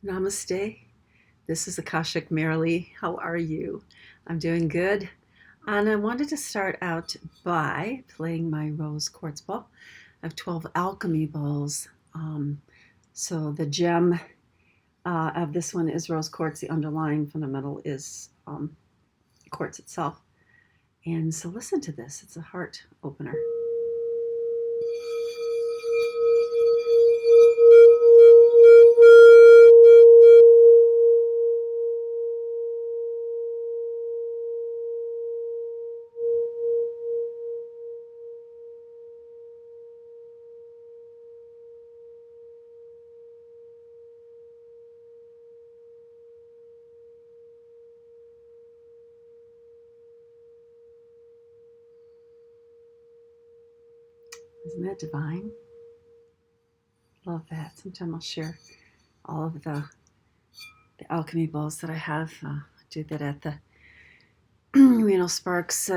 Namaste. This is Akashic Merrilee. How are you? I'm doing good. And I wanted to start out by playing my rose quartz ball. I have 12 alchemy balls. So the gem of this one is rose quartz. The underlying fundamental is quartz itself. And so listen to this. It's a heart opener. Isn't that divine? Love that. Sometime I'll share all of the alchemy balls that I have. I do that at the Sparks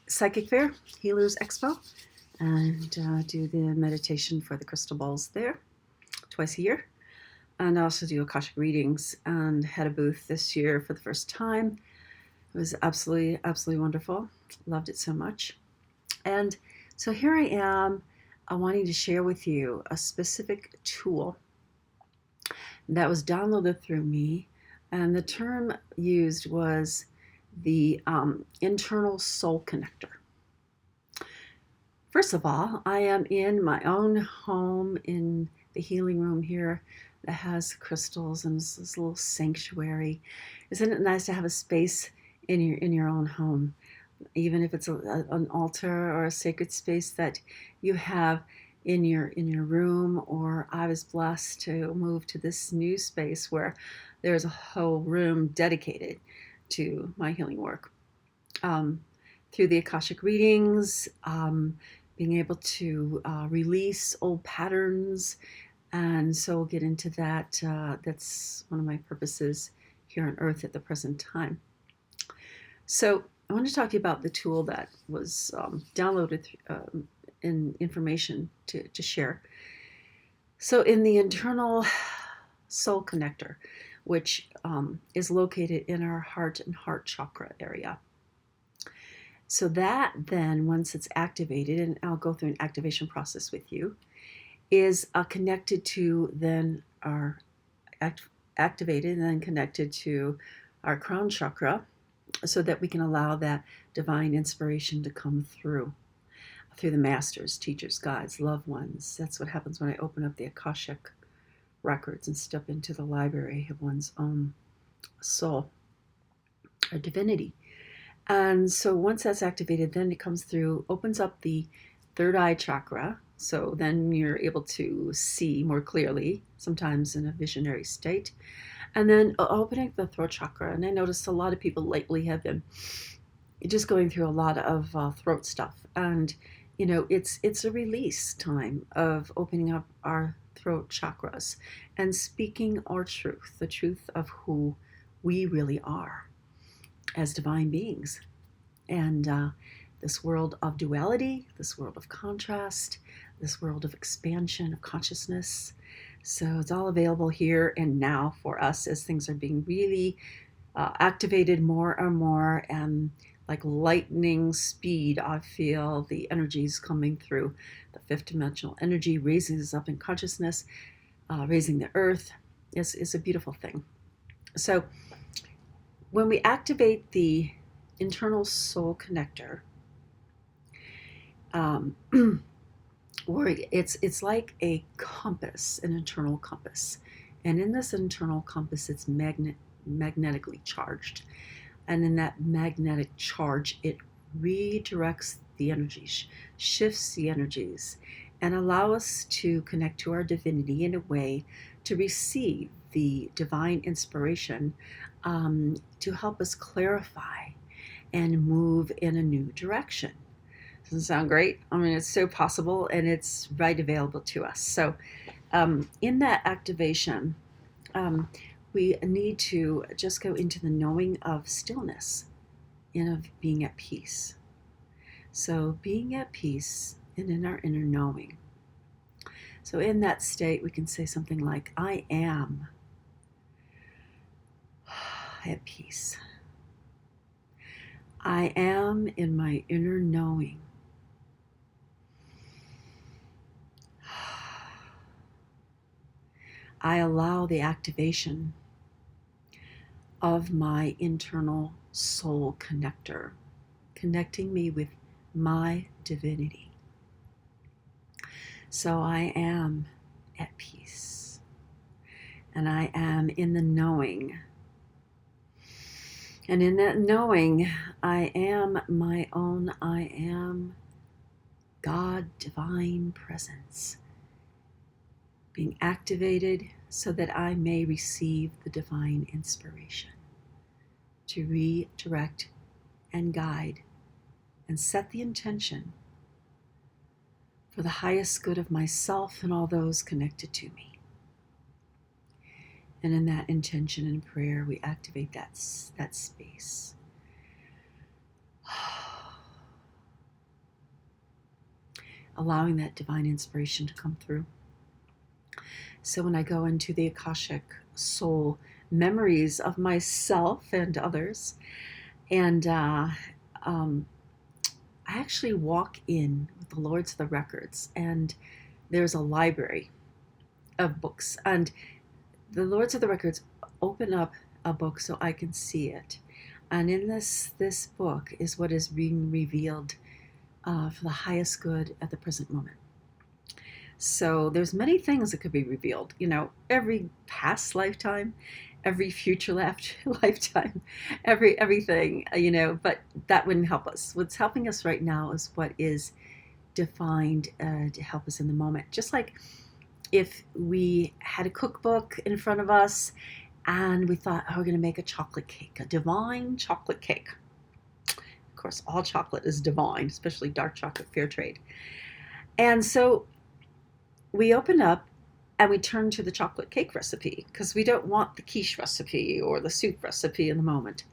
Psychic Fair, Healers Expo, and do the meditation for the crystal balls there twice a year. And I also do Akashic readings and had a booth this year for the first time. It was absolutely, absolutely wonderful. Loved it so much. And so here I am wanting to share with you a specific tool that was downloaded through me. And the term used was the internal soul connector. First of all, I am in my own home in the healing room here that has crystals and this little sanctuary. Isn't it nice to have a space in your own home, even if it's an altar or a sacred space that you have in your room? Or I was blessed to move to this new space where there's a whole room dedicated to my healing work. Through the Akashic readings, being able to release old patterns. And so we'll get into that. That's one of my purposes here on Earth at the present time. So I want to talk to you about the tool that was downloaded in information to share. So in the internal soul connector, which is located in our heart and heart chakra area. So that then, once it's activated, and I'll go through an activation process with you, is connected to then our activated and then connected to our crown chakra, so that we can allow that divine inspiration to come through the masters, teachers, guides, loved ones. That's what happens when I open up the Akashic records and step into the library of one's own soul or divinity. And so once that's activated, then it comes through, opens up the third eye chakra. So then you're able to see more clearly, sometimes in a visionary state. And then opening the throat chakra. And I noticed a lot of people lately have been just going through a lot of throat stuff. And, it's a release time of opening up our throat chakras and speaking our truth, the truth of who we really are as divine beings. And this world of duality, this world of contrast, this world of expansion of consciousness. So it's all available here and now for us as things are being really activated more and more. And like lightning speed, I feel the energies coming through. The fifth dimensional energy raising us up in consciousness, raising the earth is a beautiful thing. So when we activate the internal soul connector, where it's like a compass, an internal compass. And in this internal compass, it's magnetically charged. And in that magnetic charge, it redirects the energies, shifts the energies, and allow us to connect to our divinity in a way to receive the divine inspiration to help us clarify and move in a new direction. Doesn't sound great? I mean, it's so possible, and it's right available to us. So in that activation, we need to just go into the knowing of stillness and of being at peace. So being at peace and in our inner knowing. So in that state, we can say something like, I am at peace. I am in my inner knowing. I allow the activation of my internal soul connector, connecting me with my divinity. So I am at peace. And I am in the knowing. And in that knowing, I am my own, I am God, divine presence, being activated so that I may receive the divine inspiration to redirect and guide and set the intention for the highest good of myself and all those connected to me. And in that intention and prayer, we activate that space. Allowing that divine inspiration to come through. So when I go into the Akashic soul memories of myself and others, and I actually walk in with the Lords of the Records, and there's a library of books, and the Lords of the Records open up a book so I can see it. And in this book is what is being revealed for the highest good at the present moment. So there's many things that could be revealed. Every past lifetime, every future lifetime, everything. But that wouldn't help us. What's helping us right now is what is defined to help us in the moment. Just like if we had a cookbook in front of us and we thought, we're going to make a chocolate cake, a divine chocolate cake. Of course, all chocolate is divine, especially dark chocolate, fair trade. And so we open up and we turn to the chocolate cake recipe because we don't want the quiche recipe or the soup recipe in the moment.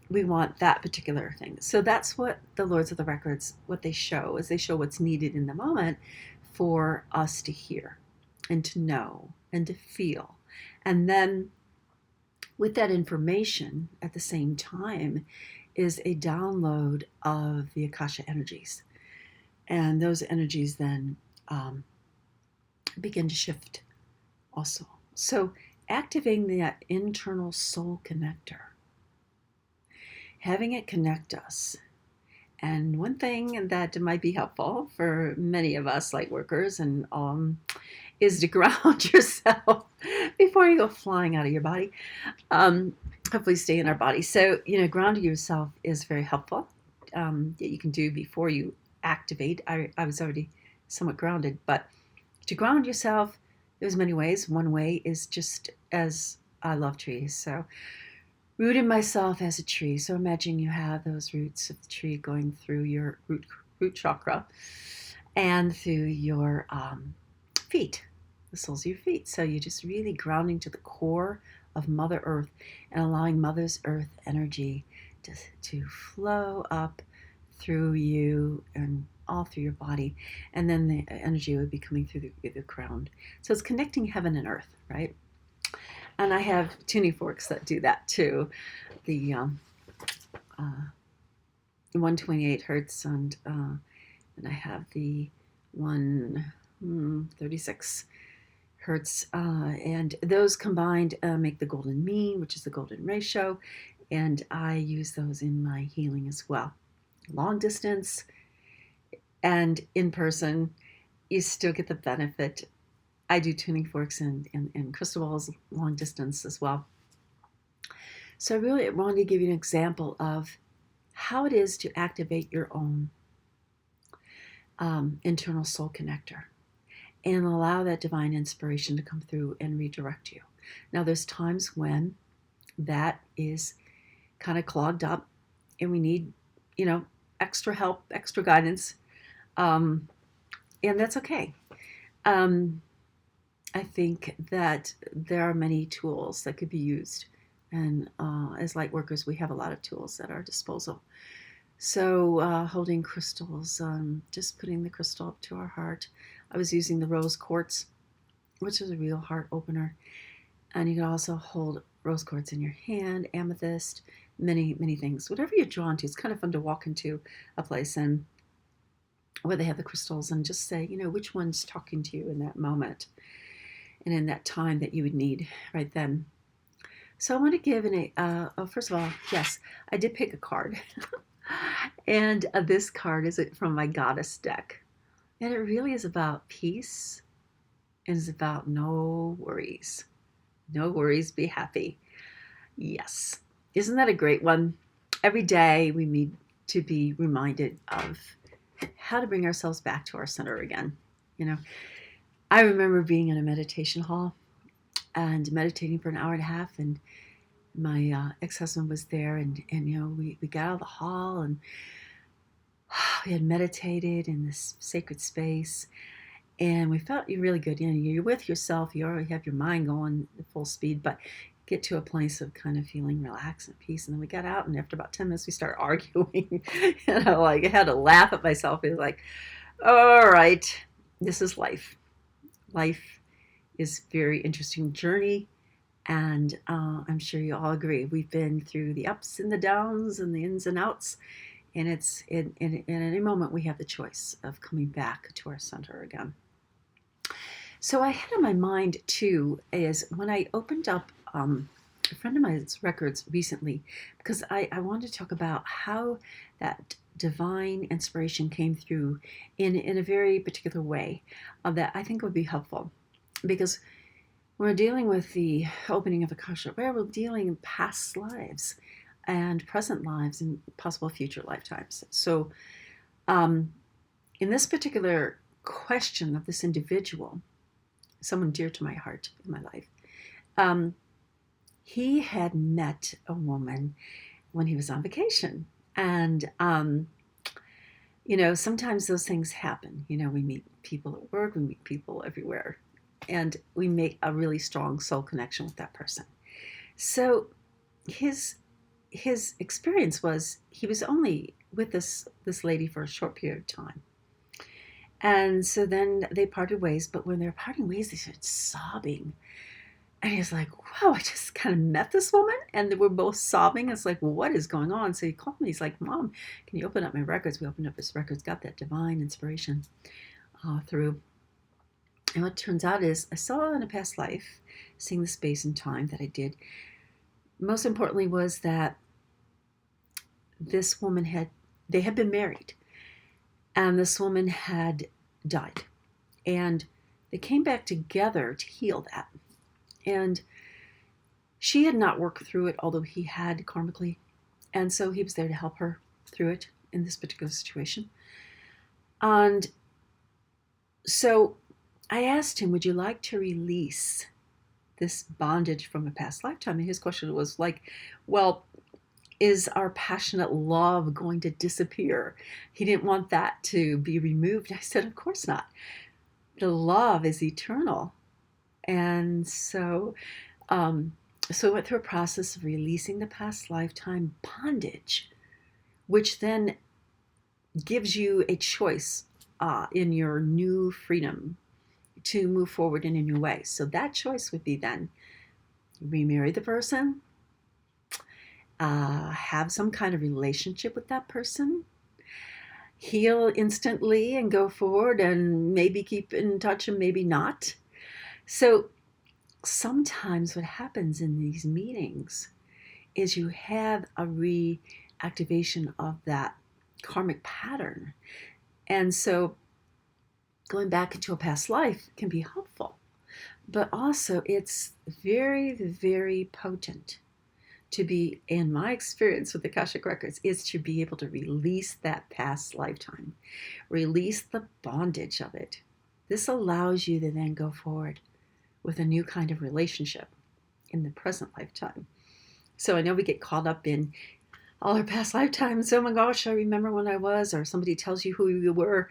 We want that particular thing. So that's what the Lords of the Records, what they show, is they show what's needed in the moment for us to hear and to know and to feel. And then with that information at the same time is a download of the Akasha energies. And those energies then begin to shift also. So activating that internal soul connector, having it connect us. And one thing that might be helpful for many of us light workers and is to ground yourself before you go flying out of your body. Hopefully stay in our body. So, grounding yourself is very helpful. That you can do before you activate. I was already somewhat grounded, but to ground yourself, there's many ways. One way is just as I love trees. So rooting myself as a tree. So imagine you have those roots of the tree going through your root chakra and through your feet, the soles of your feet. So you're just really grounding to the core of Mother Earth and allowing Mother's Earth energy to flow up through you and all through your body. And then the energy would be coming through the crown. So it's connecting heaven and earth, right? And I have tuning forks that do that too. The 128 hertz and I have the 136 hertz, and those combined make the golden mean, which is the golden ratio, and I use those in my healing as well. Long distance and in person, you still get the benefit. I do tuning forks and crystal balls long distance as well. So I really wanted to give you an example of how it is to activate your own internal soul connector and allow that divine inspiration to come through and redirect you. Now, there's times when that is kind of clogged up and we need, extra help, extra guidance, and that's okay. I think that there are many tools that could be used, and as light workers, we have a lot of tools at our disposal. So holding crystals, just putting the crystal up to our heart, I was using the rose quartz, which is a real heart opener. And you can also hold rose quartz in your hand, amethyst, many, many things. Whatever you're drawn to, it's kind of fun to walk into a place and where they have the crystals and just say, which one's talking to you in that moment and in that time that you would need right then. So I want to give first of all, yes, I did pick a card. And this card is from my goddess deck. And it really is about peace. And it's about no worries. No worries, be happy. Yes. Isn't that a great one? Every day we need to be reminded of how to bring ourselves back to our center again. I remember being in a meditation hall and meditating for an hour and a half, and my ex-husband was there, and we got out of the hall and we had meditated in this sacred space, and we felt really good. You're with yourself, you already have your mind going at full speed, but get to a place of kind of feeling relaxed and peace. And then we got out, and after about 10 minutes we started arguing. I had to laugh at myself. It was like, all right, this is life. Life is a very interesting journey, and I'm sure you all agree. We've been through the ups and the downs and the ins and outs, and it's in any moment we have the choice of coming back to our center again. So I had on my mind too is when I opened up a friend of mine's records recently, because I wanted to talk about how that divine inspiration came through in a very particular way that I think would be helpful. Because when we're dealing with the opening of Akasha, we're dealing in past lives and present lives and possible future lifetimes. So in this particular question of this individual, someone dear to my heart in my life, he had met a woman when he was on vacation. And, sometimes those things happen. We meet people at work, we meet people everywhere, and we make a really strong soul connection with that person. So his experience was he was only with this lady for a short period of time. And so then they parted ways, but when they were parting ways, they started sobbing. And he's like, wow, I just kind of met this woman. And they were both sobbing. It's like, well, what is going on? So he called me. He's like, Mom, can you open up my records? We opened up his records, got that divine inspiration through. And what turns out is I saw in a past life, seeing the space and time that I did. Most importantly was that this woman they had been married. And this woman had died. And they came back together to heal that. And she had not worked through it, although he had karmically. And so he was there to help her through it in this particular situation. And so I asked him, would you like to release this bondage from a past lifetime? And his question was like, well, is our passionate love going to disappear? He didn't want that to be removed. I said, of course not. The love is eternal. And so we went through a process of releasing the past lifetime bondage, which then gives you a choice in your new freedom to move forward in a new way. So that choice would be then remarry the person, have some kind of relationship with that person, heal instantly and go forward, and maybe keep in touch and maybe not. So sometimes what happens in these meetings is you have a reactivation of that karmic pattern. And so going back into a past life can be helpful. But also it's very, very potent to be, in my experience with the Akashic Records, is to be able to release that past lifetime, release the bondage of it. This allows you to then go forward with a new kind of relationship in the present lifetime. So I know we get caught up in all our past lifetimes. Oh my gosh, I remember when I was, or somebody tells you who you were,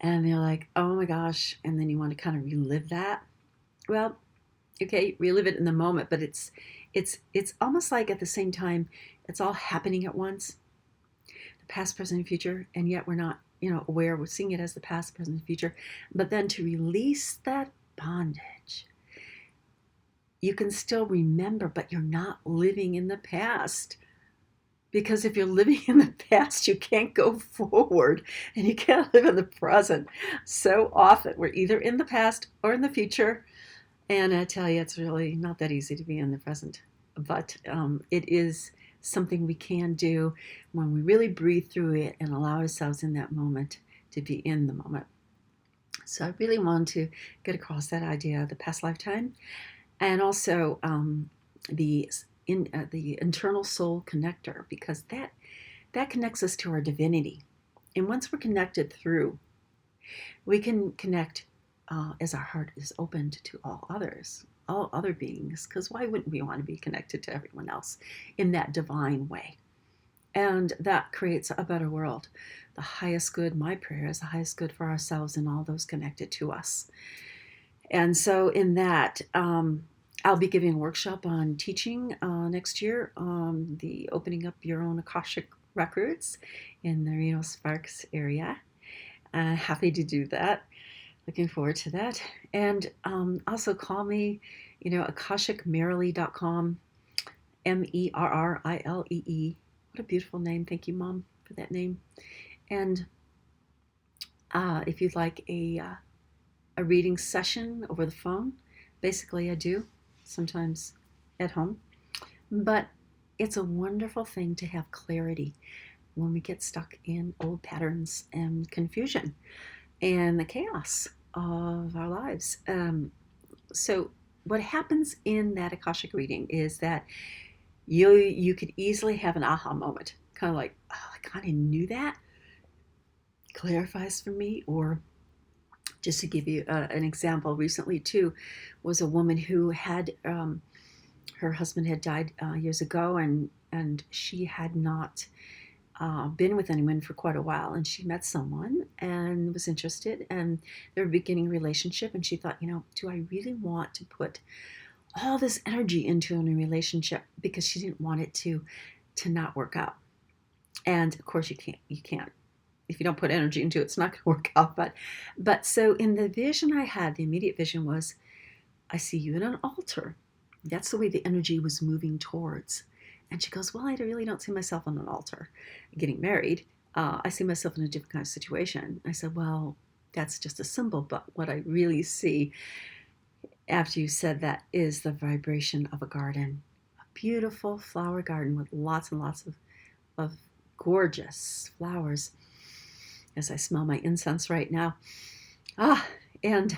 and they're like, oh my gosh, and then you want to kind of relive that. Well, okay, relive it in the moment, but it's almost like at the same time, it's all happening at once. The past, present, and future, and yet we're not, aware. We're seeing it as the past, present, and future. But then to release that bondage, you can still remember, but you're not living in the past. Because if you're living in the past, you can't go forward and you can't live in the present. So often we're either in the past or in the future. And I tell you, it's really not that easy to be in the present. But it is something we can do when we really breathe through it and allow ourselves in that moment to be in the moment. So I really want to get across that idea of the past lifetime, and also the internal soul connector, because that connects us to our divinity. And once we're connected through, we can connect as our heart is opened to all others, all other beings, because why wouldn't we want to be connected to everyone else in that divine way? And that creates a better world. The highest good, my prayer is the highest good for ourselves and all those connected to us. And so in that, I'll be giving a workshop on teaching next year on the opening up your own Akashic records in the Reno Sparks area. Happy to do that. Looking forward to that. And also call me, AkashicMerrilee.com, Merrilee. What a beautiful name. Thank you, Mom, for that name. And if you'd like a reading session over the phone, basically I do, sometimes at home. But it's a wonderful thing to have clarity when we get stuck in old patterns and confusion and the chaos of our lives. So what happens in that Akashic reading is that you could easily have an aha moment, kind of like, oh, I kind of knew that. Clarifies for me. Or just to give you an example, recently too, was a woman who had her husband had died years ago, and she had not been with anyone for quite a while, and she met someone and was interested, and they were beginning a relationship, and she thought, do I really want to put all this energy into a relationship? Because she didn't want it to not work out. And of course you can't. If you don't put energy into it, it's not going to work out. But so in the vision I had, the immediate vision was, I see you in an altar. That's the way the energy was moving towards. And she goes, well, I really don't see myself on an altar getting married. I see myself in a different kind of situation. I said, well, that's just a symbol. But what I really see after you said that is the vibration of a garden, a beautiful flower garden with lots and lots of gorgeous flowers. As I smell my incense right now. And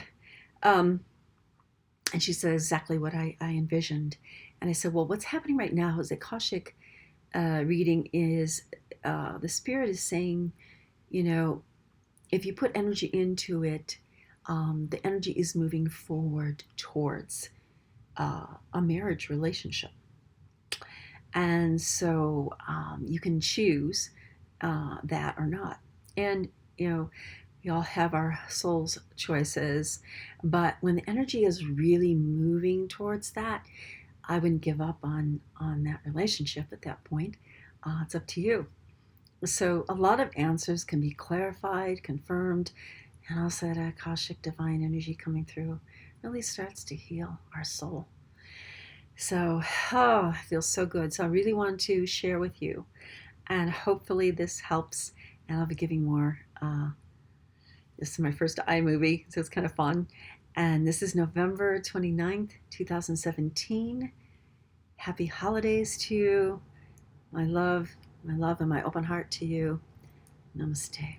she said exactly what I envisioned. And I said, well, what's happening right now is Akashic reading is, the spirit is saying, if you put energy into it, the energy is moving forward towards a marriage relationship. And so you can choose that or not. And, we all have our soul's choices, but when the energy is really moving towards that, I wouldn't give up on that relationship at that point. It's up to you. So a lot of answers can be clarified, confirmed, and also that Akashic divine energy coming through really starts to heal our soul. So, it feels so good. So I really want to share with you, and hopefully this helps. And I'll be giving more. This is my first iMovie, so it's kind of fun. And this is November 29th, 2017. Happy holidays to you. My love, and my open heart to you. Namaste.